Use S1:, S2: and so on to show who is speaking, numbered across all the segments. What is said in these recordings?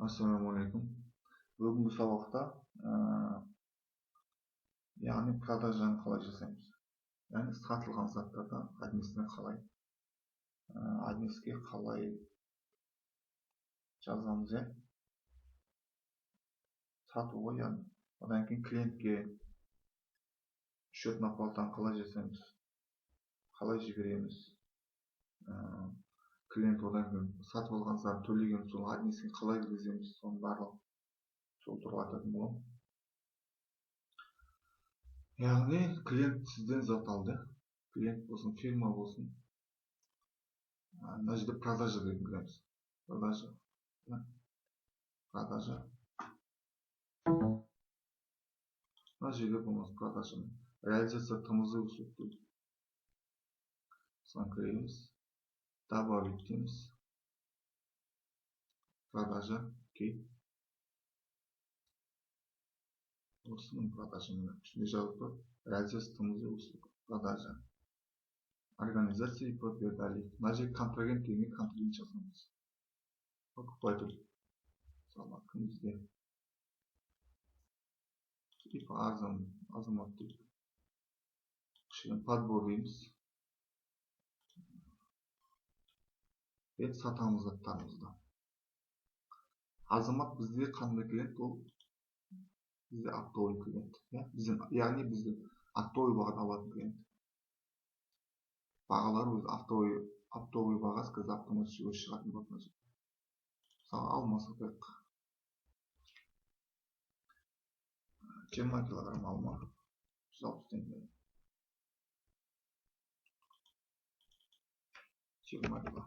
S1: Ассалаумағалейкум. Бүгінгі сабақта яғни продажаны қалай жасаймыз. Яғни сатылған заттардан админисіне қалай жазамыз, сатуға, яғни одан кейін клиентке счетный оплатаны қалай жасаймыз, қалай жібереміз. Клиент одан кейін сатып алған зат төлеген соң админисіне қалай кіргіземіз, соның барлығы сол туралы айтатын боламын. Яғни клиент сізден зат алды, клиент болсын, фирма болсын. Мына жерде продажа деген кіреміз. Продажа. Мына жерде болмас продажа. Реализация ТМЗ услуг. Соны кіреміз. Добавить дейміз. Продажа. Окей. Осының продажаны ішінде жазып тұр. Реализация ТМЗ услуг. Продажа. Организация и профиль. Мына жерде контрагент дегенге контрагент жазамыз. Покупатель. Мысалы, кім бізде? Азамат дейік. Подбор дейміз. Сатамыз заттарымызды. Азамат бізде қандай клиент? Ол бізде оптовый клиент. Яғни бізде оптовый бағада алатын клиент. Бағалар өзі оптовый бағасы қазір автоматически өз шығатын болады. Мысалы, алмасы қойық. 20 килограмм алма. 160 теңге. 20 кило.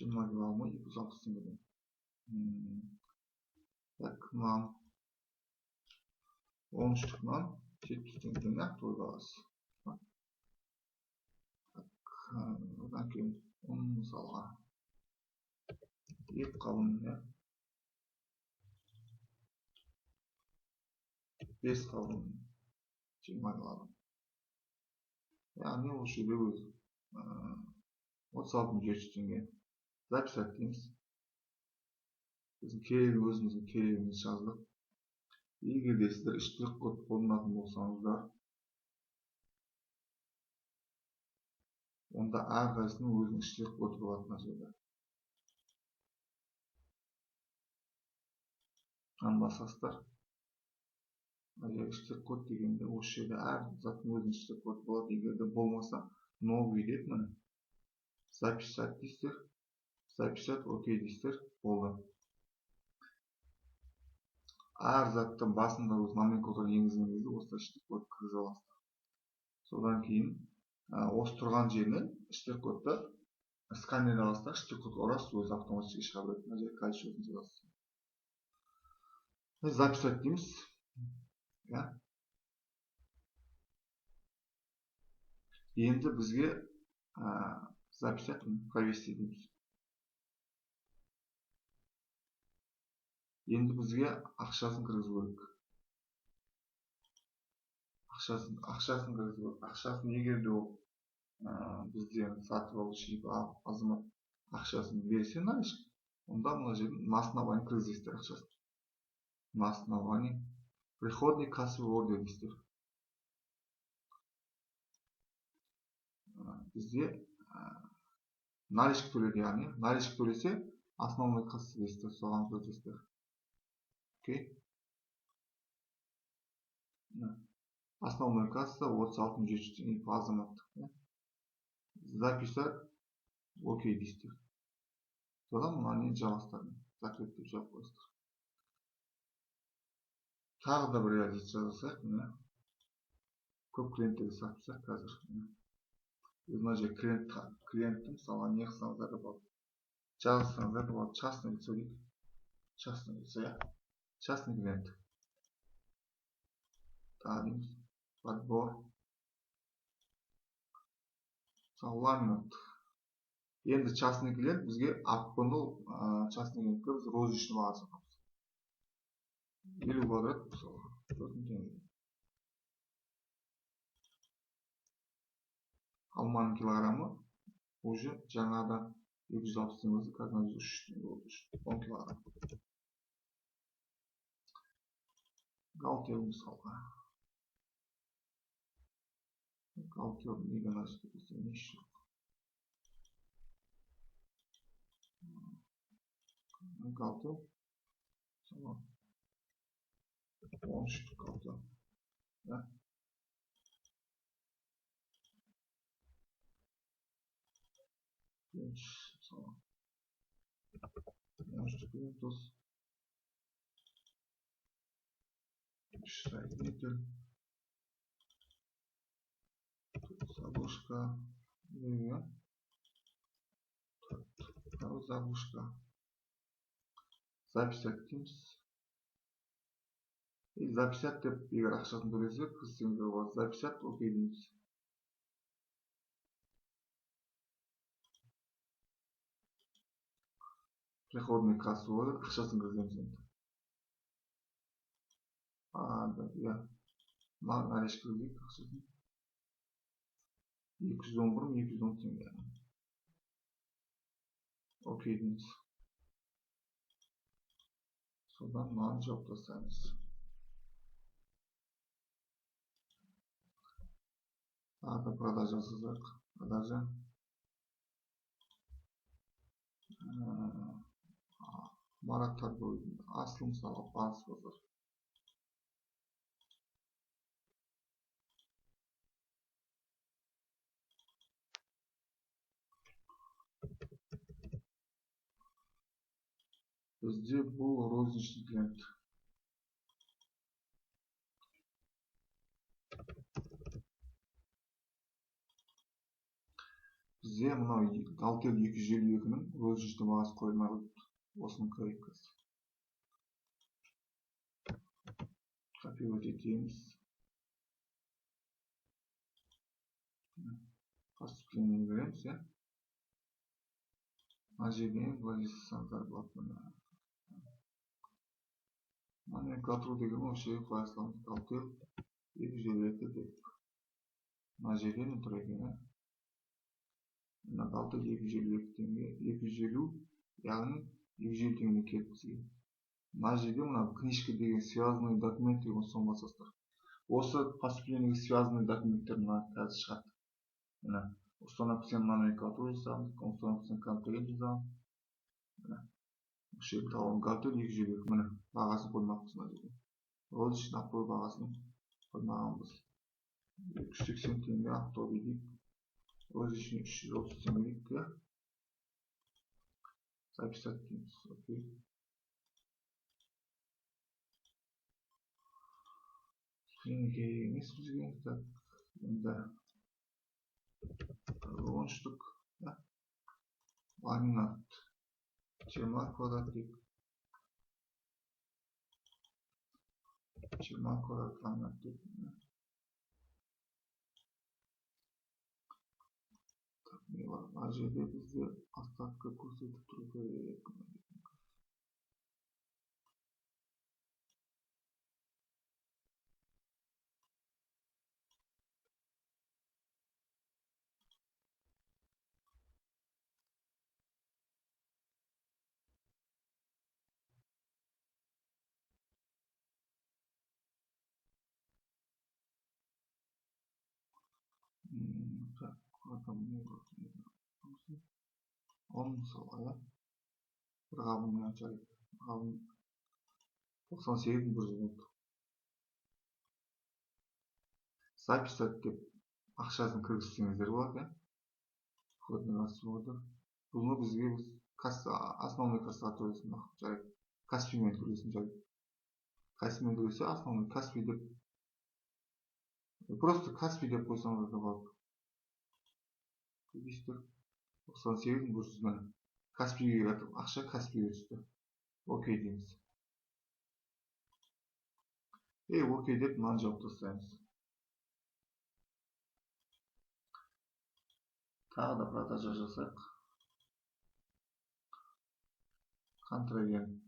S1: 20 кило алма 260 теңгеден. Так, нан. 10 штук нан 70 теңгеден оптовый бағасы. Одан кейін мысалға ет қауын, 5 қауын 20 килограмм. Яғни ол жерде өзі 36.700 теңге. Записать дейміз. Біздің өзіміздің керегіміз жаздық. Егер де сіздер штрих код қолданатын болсаңыздар, онда әрқайсының өзінің штрих коды болады мына жерде. Басасыздар. Штрих код дегенде осы жерде әр заттың өзінің штрих коды болады. Егер де болмаса, новый деп міне. Записать дейсіздер. Записать окей дейсіздер. Болды. Әр заттың басында өз номенклатура енгізген кезде осылай штрих код кіргізіп аласыздар. Содан кейін осы тұрған жерінен штрих кодты сканер аласыздар, штрих код ұрасыз, өзі автоматически шыға береді. Мына жерде қай счетын жазасыз. Записать дейміз. Енді бізге записать провести дейміз. Енді бізге ақшасын кіргізу керек. Ақшасын кіргізу керек. Ақшасын егер де бізден сатып алушы азамат ақшасын берсе наличка, онда мына жерден на основании кіргізесіздер ақшасын. На основании приходный кассовый ордер дейсіздер. Бізде наличка төледі, яғни наличка төлесе основной касса дейсіздер, соған өтесіздер. Окей. Основной касса 36.700 теңге по азаматтық. Записать окей дейсіздер. Содан мынаны жабасыздар. Закрыть деп жауып қойсыздар. Тағы да бір реализация жасайық. Көп клиенттерге сатсақ қазір. Мына жерде клиенттің мысалы не қылсаңыздар болады. Жазсаңыздар болады. Частный лицо дейді. Частный лицо, частный клиент. Дейміз. Подбор. Ламинат. Енді частный клиент бізге аппыныл частный клиентке біз розничный баға сатамыз. 50 квадрат мысалы 4 теңге. Алманың килограммы уже жаңада 260 теңгесі, қазір 300 теңге болды. 10 килограмм. Галтел мысалға. Галтел неге нәрсе десе не үшін? Галтел. Tamam. 10 штук галтел. Да? Tamam. 10 штук Windows. Шрайдитель. Заглушка. Заглушка. Записать дейміз. Записать деп егер ақшасын төлесек, кірсеңіздер болады. Записать окей дейміз. Приходный кассу болады, ақшасын кіргіземіз енді. Да, иә. Маған әреш кіргізейік ақшасын. 210 теңге. Окей дейміз. Содан маған жауап тастаймыз. Ада продажа жасасақ. Продажа. Марат торговый. Асыл мысалы парыз базар. Бізде бұл розничный клиент. Бізде мынау галтел 252-нің розничный бағасы қойылмай қойыпты. Осының коррекциясы. Копировать етеміз. Поступление береміз, иә. Мына жерден былай жасасаңыздар болады. Номенклатура деген вообще қоя саламыз. Галтел 252 деп. Мына жерден тұр екен. Мына галтел 252 теңге, 250, яғни 250 теңге келіп бізге. Мына жерде мына книжка деген связанный документ деген соны басасыздар. Осы поступлениеге связанный документтер мына қазір шығады. Мына установлен номенклатура жасағанбыз, установлен контент жазамыз. Мына осы жерде табылған галтел 252, міне бағасын қоймақпыз мына жерде. Розничный автобус бағасын қоймағанбыз. 280 теңге автобус дейік. Розничный 330 теңге дейік, иә. Записать дейміз, окей. Клиника емес бізге, так, енді 10 штук, да. Ламинат 20 квадрат дейік. 20 квадрат ламинат дейік. Не бар, мына жерде бізде остатка көрсетіп тұру керек. Так, он мысалға, иә. Бір қабының ашайық. Қабын 98 бір жыл болды. Записать деп ақшасын кіргізсеңіздер болады, иә. Бұны бізге основной кассаға төлесін. Жарайды. Каспиймен төлесін, жарайды. Каспиймен төлесе основной Каспий деп. Просто Каспий деп қойсаңыз да болады. Көрдіңіздер. 98 бір жыл. Каспийге жатып, ақша Каспийге түсті. Окей дейміз. Окей деп мынаны жауап тастаймыз. Тағы да продажа жасайық. Контрагент.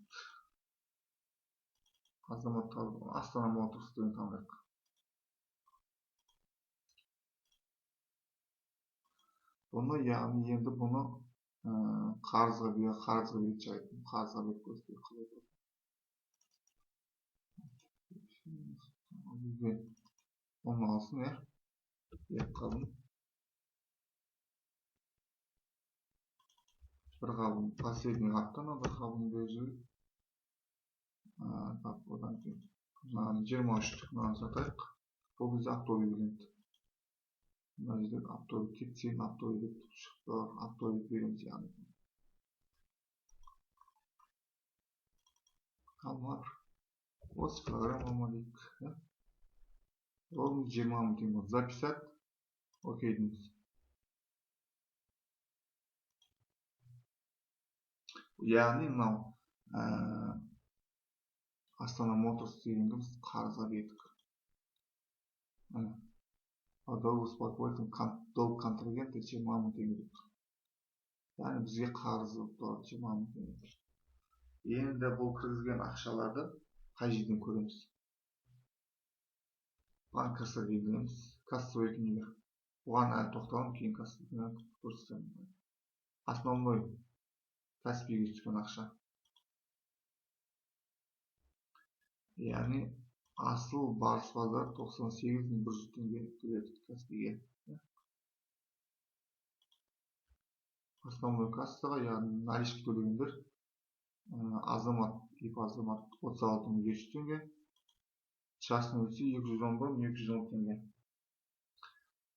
S1: Астана Моторс деген таңдайық. Бұны, яғни енді бұны қарызға бет жайдым. Қарызға бет көзге қалайды. Bizde onun alsın ya. Yapalım. Bir kabın последний kaptan o da kabın gözü. Bak odan ki. 23'lük nane satayıq. Bu bizde Apto'yu bilindi. Bizde Apto'yu ketsin, Apto'yu çıktı. Apto'yu verimiz yani. Kalmar. Осы программа дейік. Ол 20 мың теңге записать. Окей дейміз. Яғни мынау Астана Моторс дегенді біз қарызға бердік. Долг контрагента 20 мың теңге деп. Яғни бізге қарызы 20 мың теңге. Енді бұл кіргізген ақшаларды қай жерден көреміз? Банк касса дейміз. Кассовый книга. Оған әлі тоқталым, кейін кассовый книга көрсетемін. Основной Каспиге түскен ақша. Яғни асыл барыс базар 98.100 теңге төледі Каспиге. Основной кассаға, яғни наличка төлегендер азамат, ip азамат 36.500 теңге. Частный өтсе 210 теңге.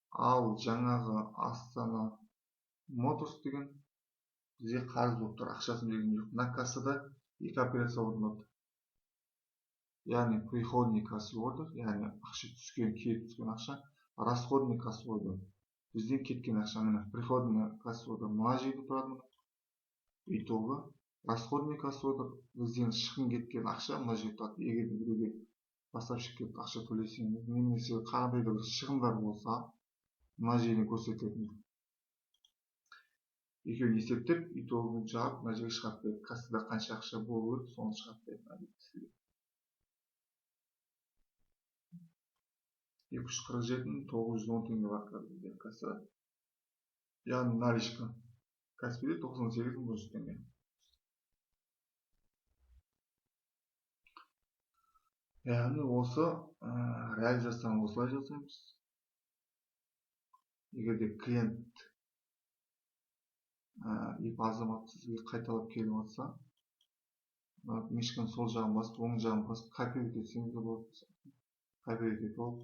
S1: Ал жаңағы Астана Моторс деген бізде қарыз болып тұр, ақшасын берген жоқ. Мына кассада екі операция орындалды. Яғни приходный касса ордер, яғни ақша түскен, келіп түскен ақша, расходный касса ордер. Бізден кеткен ақша, мына приходный касса ордер мына жерде тұрады. Итоғы расходный касса ордер, бізден шығын кеткен ақша мына жерде тұрады. Егер біреуге поставщик келіп ақша төлесеңіз, немесе қандай да бір шығындар болса, мына жерден көрсетіледі. Екеуін есептеп, итогын жауап мына жерге шығарып береді. Кассада қанша ақша болу керек, соны шығарып береді. 247.910 теңге бар қазір кассада. Яғни наличка Каспиде 98.100 теңге. Яғни осы реализацияны осылай жасаймыз. Егер де клиент ip азамат сізге қайталап келіп жатса, мишканы сол жағын басып, оң жағын басып, копировать етсеңіз де болады. Копировать етіп алып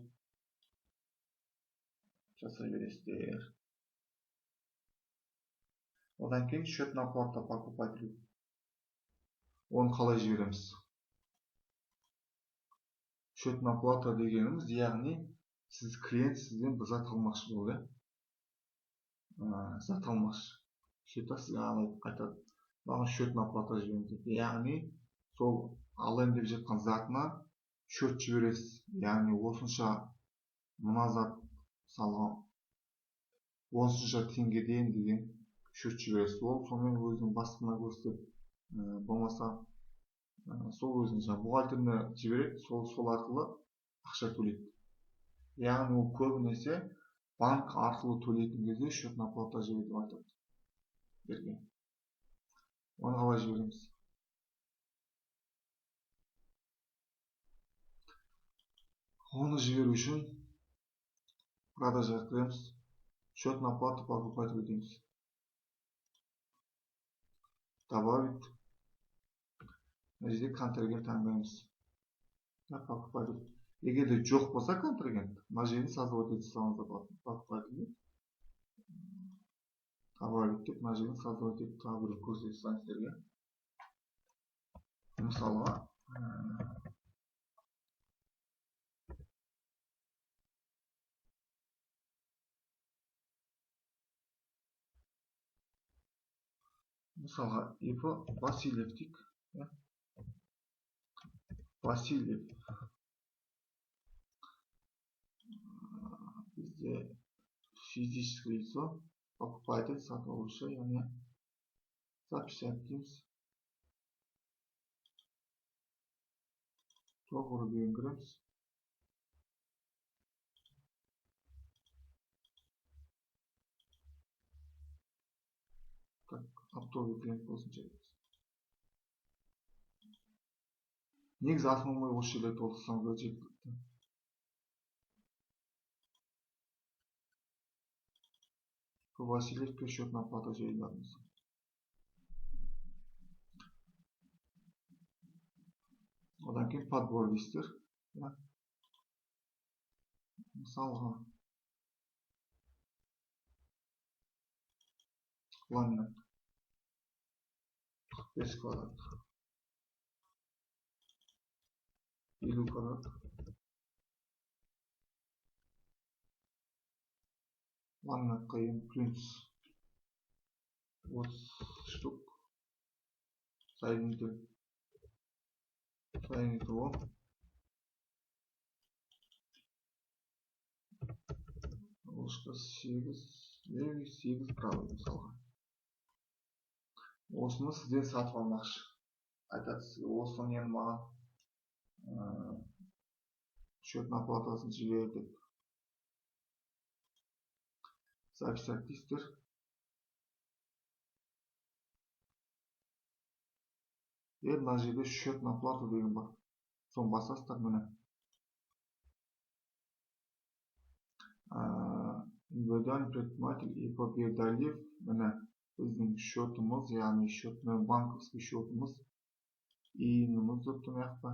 S1: жасай бересіздер. Одан кейін счетная оплата покупателю. Оны қалай жібереміз? Счетная оплата дегеніміз, яғни сіз клиент сізден бір зат алмақшы болды. Зат алмақшы. Счета сізге айтады. Маған счетная оплата жіберіңіз. Яғни сол алайын деп жатқан затына счет жібересіз. Яғни осынша мына зат салға осынша теңгеден деген счет жібересіз. Ол сонымен өзінің бастығына көрсетіп, болмаса сол өзінің бухгалтеріне жібереді, сол арқылы ақша төлейді. Яғни ол көбінесе банк арқылы төлейтін кезде счетная оплата жібереді деп айтады. Берген. Оны қалай жібереміз? Оны жіберу үшін продажаға кіреміз. Счетная оплата покупателю дейміз. Добавить. Мына жерде контрагент таңдаймыз. Покупатель. Егер де жоқ болса контрагент, мына жерін создавать ете салыңыз да болады. Покупатель. Добавить деп, мына жерін создавать етіп тағы бір көрсете салыңыздарга. Мысалға, ip Васильев дейік. Васильев. Бізде физическое лицо, покупатель, сатып алушы, яғни записать дейміз. Доғыр деген кіреміз. оптовый клиент болсынча. Негізі основной осы жерде толтырсаңыз да жеткілікті. Васильевке счетная оплата жайларымыз. Одан кейін подбор дейсіздер. Мысалға ламинат 45 квадрат, 50 квадрат, ламинат қайын плюс 30 штук, соединитель 10, ложка 8, левый 8 правый мысалға. Осыны сізден сатып алмақшы. Айтасыз, осыны енді маған счетная оплатасын жібер деп. Записать дейсіздер. Мына жерде счетная оплата деген бар. Соны басасыздар міне. Индивидуальный предприниматель ИП Бердалиев, міне біздің счетымыз, яғни банковский счетымыз, иініміз өтті маяқта.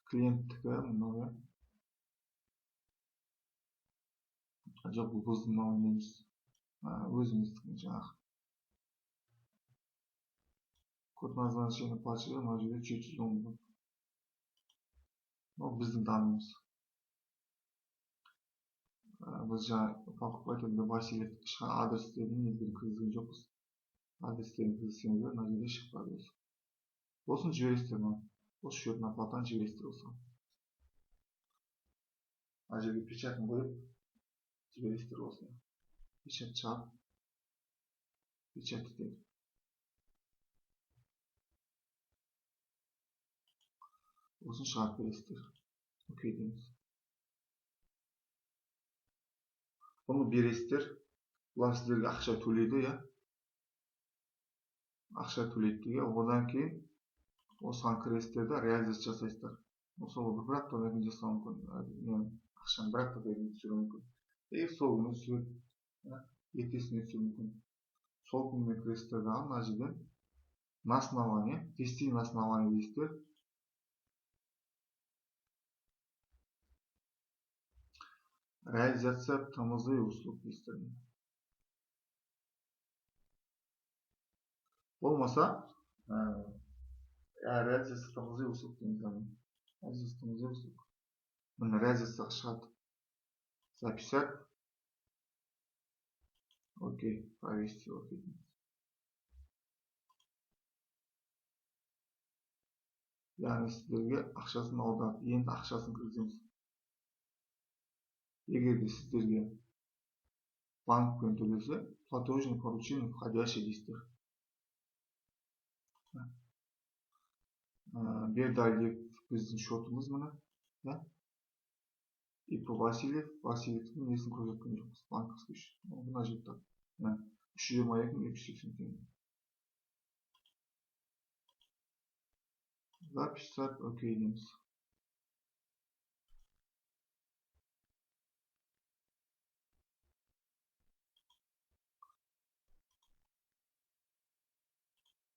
S1: Клиенттікі мынау. Жоқ, бұл біздің мынау емес. Өзіміздің жаңағы. Код назначения платежа мына жерде 710 болды. Бұл біздің данымыз. Біз жаңа покупательді Васильев адрестерін елден кіргізген жоқпыз. Адрестерін кіргізсеңіздер, мына жерде шықпады осы. Осын жібересіздер мына. Осы счетная оплатаны жібересіздер осы. Мына жерге печатын қойып жібересіздер осы. Печат шығарып, печат етеді. Осын шығарып бересіздер. Окей дейміз. Бұны бересіздер. Бұлар сіздерге ақша төлейді, я? Ақша төлейді деген. Одан кейін осыған кіресіздер де реализация жасайсыздар. Осы бір аптадан кейін жасау мүмкін. Ақшаны бір аптадан кейін түсіру мүмкін. Сол күні түсіреді. Ертесіне түсіру мүмкін. Сол күніне кіресіздер дағы мына жерден на основании, ввести на основании дейсіздер. Реализация ТМЗ услуг дейсіздер. Болмаса, реализация ТМЗ услуг дейміз. Реализация ТМЗ услуг. Міне реализацияға шығады. Записать. Окей, провести. Окей. Яғни сіздерге ақшасын аударып, енді ақшасын кіргіземіз. Егер де сіздерге банкпен төлесе, платежный поручение входящий дейсіздер. Бердалиев біздің счетымыз міне. ИП Васильев, Васильевтің несін көрсеткен жоқпыз, банковский счет. Мына жетті. 322 теңге. Записать, окей дейміз.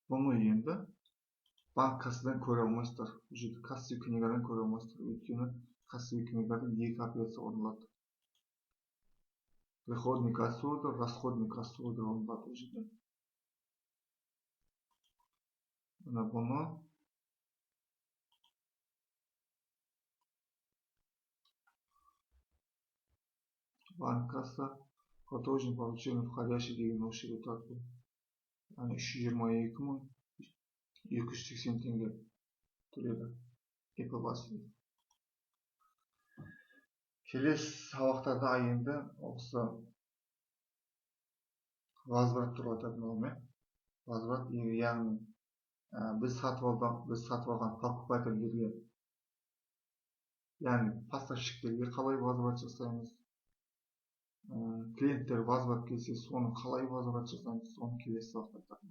S1: Бұны енді банк кассадан көре алмайсыздар. Кассовый книгадан көре алмайсыздар. Өйткені кассовый книгада екі операция орындалады. Приходный кассовый ордер, расходный кассовый ордер орындалады ол жерде. Мына бұны банк касса, платежный поручение входящий деген осы жерде тұрады. 322.280 теңге төледі. ИП Васильев. Келесі сабақтарда енді осы возврат туралы айтатын. Возврат, яғни біз сатып алған покупательдерге, яғни поставщиктерге қалай возврат жасаймыз, клиенттер возврат келсе, соны қалай возврат жасаймыз, соны келесі сабақта айтамыз.